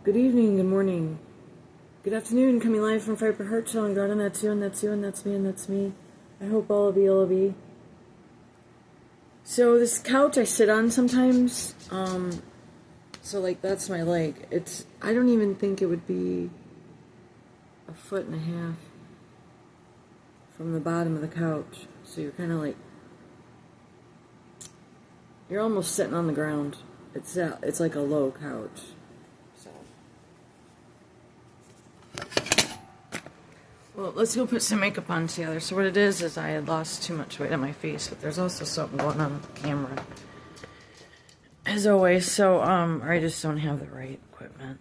Good evening, good morning, good afternoon, coming live from Fiber Heart Show, and God, and that's you, and that's you, and that's me, and that's me. I hope all will be. So this couch I sit on sometimes, so like that's my leg. I don't even think it would be a foot and a half from the bottom of the couch. So you're kind of like, you're almost sitting on the ground. It's like a low couch. Well, let's go put some makeup on together. So what it is I had lost too much weight on my face, but there's also something going on with the camera, as always. So, I just don't have the right equipment.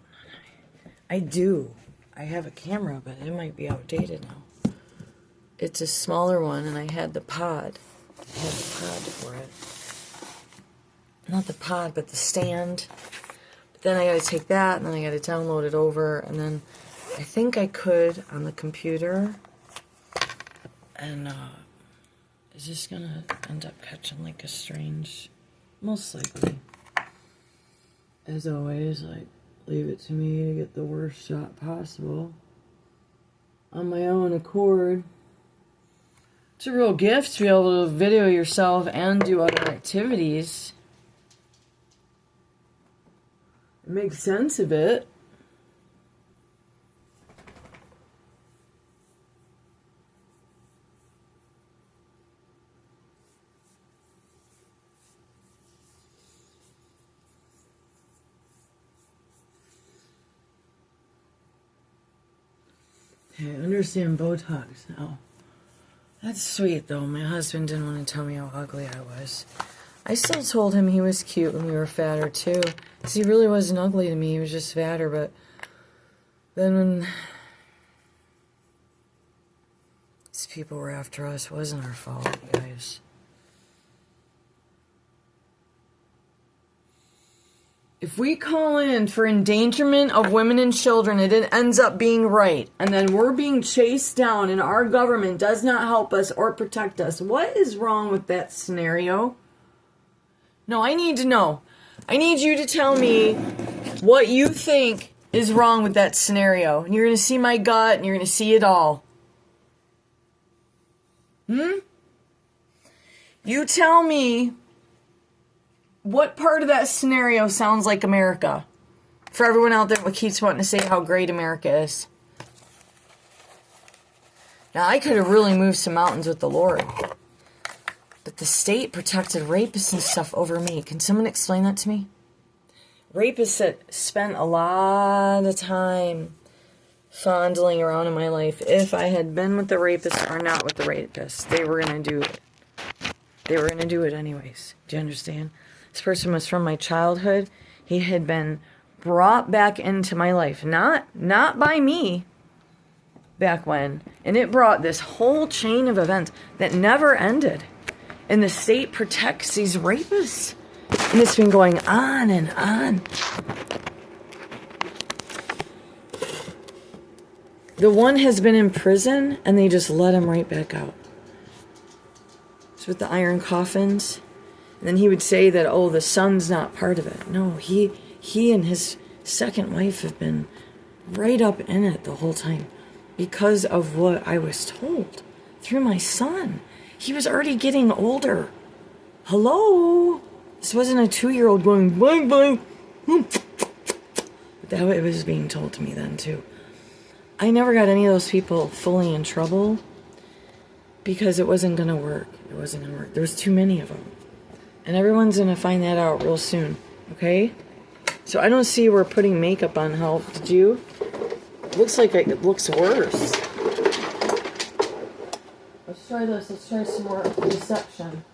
I do. I have a camera, but it might be outdated now. It's a smaller one, and I had the pod. I had the pod for it. Not the pod, but the stand. But then I gotta take that, and then I gotta download it over, and then I think I could on the computer, and it's just gonna end up catching like a strange, most likely, as always, like, leave it to me to get the worst shot possible on my own accord. It's a real gift to be able to video yourself and do other activities. Make sense of it. I understand Botox now. That's sweet, though. My husband didn't want to tell me how ugly I was. I still told him he was cute when we were fatter, too. Because he really wasn't ugly to me. He was just fatter, but then when these people were after us, it wasn't our fault, you guys. If we call in for endangerment of women and children, it ends up being right. And then we're being chased down and our government does not help us or protect us. What is wrong with that scenario? No, I need to know. I need you to tell me what you think is wrong with that scenario. And you're going to see my gut and you're going to see it all. You tell me what part of that scenario sounds like America? For everyone out there who keeps wanting to say how great America is. Now, I could have really moved some mountains with the Lord. But the state protected rapists and stuff over me. Can someone explain that to me? Rapists that spent a lot of time fondling around in my life. If I had been with the rapist or not with the rapist, they were going to do it. They were going to do it anyways. Do you understand? This person was from my childhood. He had been brought back into my life. Not by me back when. And it brought this whole chain of events that never ended. And the state protects these rapists. And it's been going on and on. The one has been in prison and they just let him right back out. It's with the iron coffins. And then he would say that, oh, the son's not part of it. No, he and his second wife have been right up in it the whole time because of what I was told through my son. He was already getting older. Hello? This wasn't a 2-year-old going, boing, boing. But that it was being told to me then, too. I never got any of those people fully in trouble because it wasn't going to work. It wasn't going to work. There was too many of them. And everyone's going to find that out real soon, okay? So I don't see where putting makeup on helped. Did you? It looks like it looks worse. Let's try this. Let's try some more deception.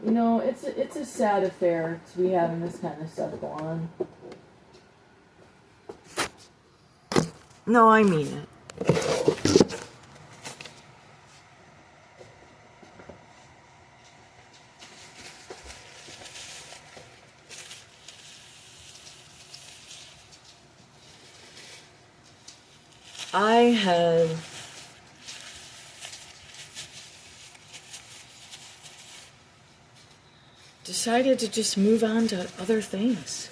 You know, it's a sad affair to be having this kind of stuff go on. No, I mean it. I had decided to just move on to other things.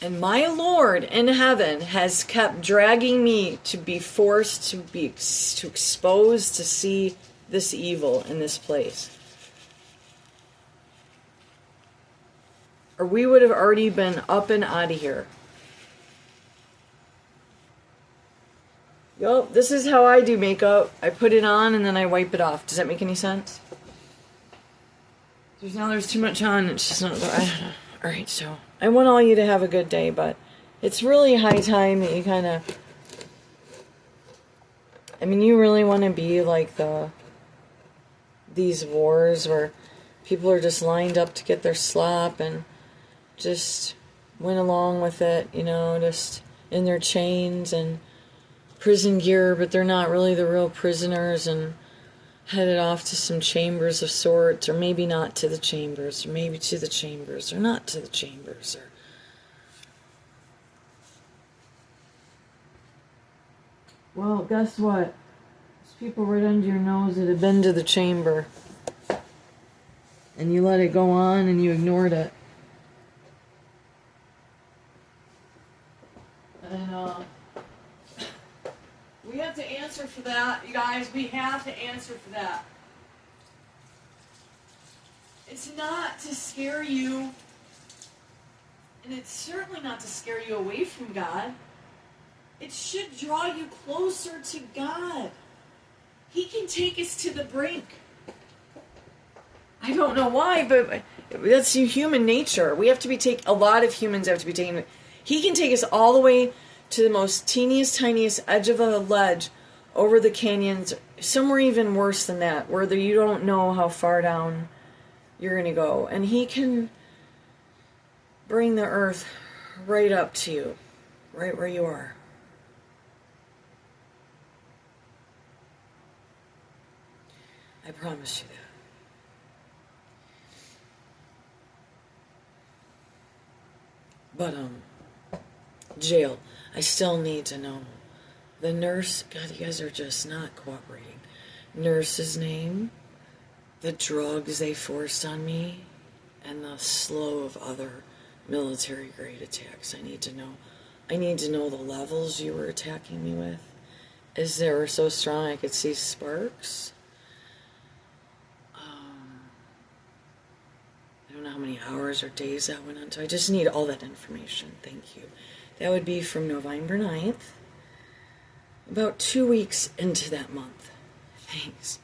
And my Lord in heaven has kept dragging me to be forced to be exposed to see this evil in this place. Or we would have already been up and out of here. Yup, this is how I do makeup. I put it on and then I wipe it off. Does that make any sense? There's too much on. It's just not. I don't know. All right, so I want all you to have a good day, but it's really high time that you kind of. I mean, you really want to be like these wars where people are just lined up to get their slop and just went along with it, you know, just in their chains and prison gear, but they're not really the real prisoners, and headed off to some chambers of sorts, or maybe not to the chambers, or maybe to the chambers, or not to the chambers, or... Well, guess what? There's people right under your nose that have been to the chamber. And you let it go on and you ignored it. And, we have to answer for that, you guys. We have to answer for that. It's not to scare you, and it's certainly not to scare you away from God. It should draw you closer to God. He can take us to the brink. I don't know why, but that's human nature. We have to be a lot of humans have to be taken. He can take us all the way to the most teeniest, tiniest edge of a ledge over the canyons, somewhere even worse than that, where you don't know how far down you're going to go. And he can bring the earth right up to you, right where you are. I promise you that. But, jail. I still need to know. The nurse, God, you guys are just not cooperating. Nurse's name, the drugs they forced on me, and the slow of other military-grade attacks. I need to know. I need to know the levels you were attacking me with. Is they were so strong I could see sparks? I don't know how many hours or days that went on. So I just need all that information. Thank you. That would be from November 9th, about 2 weeks into that month. Thanks.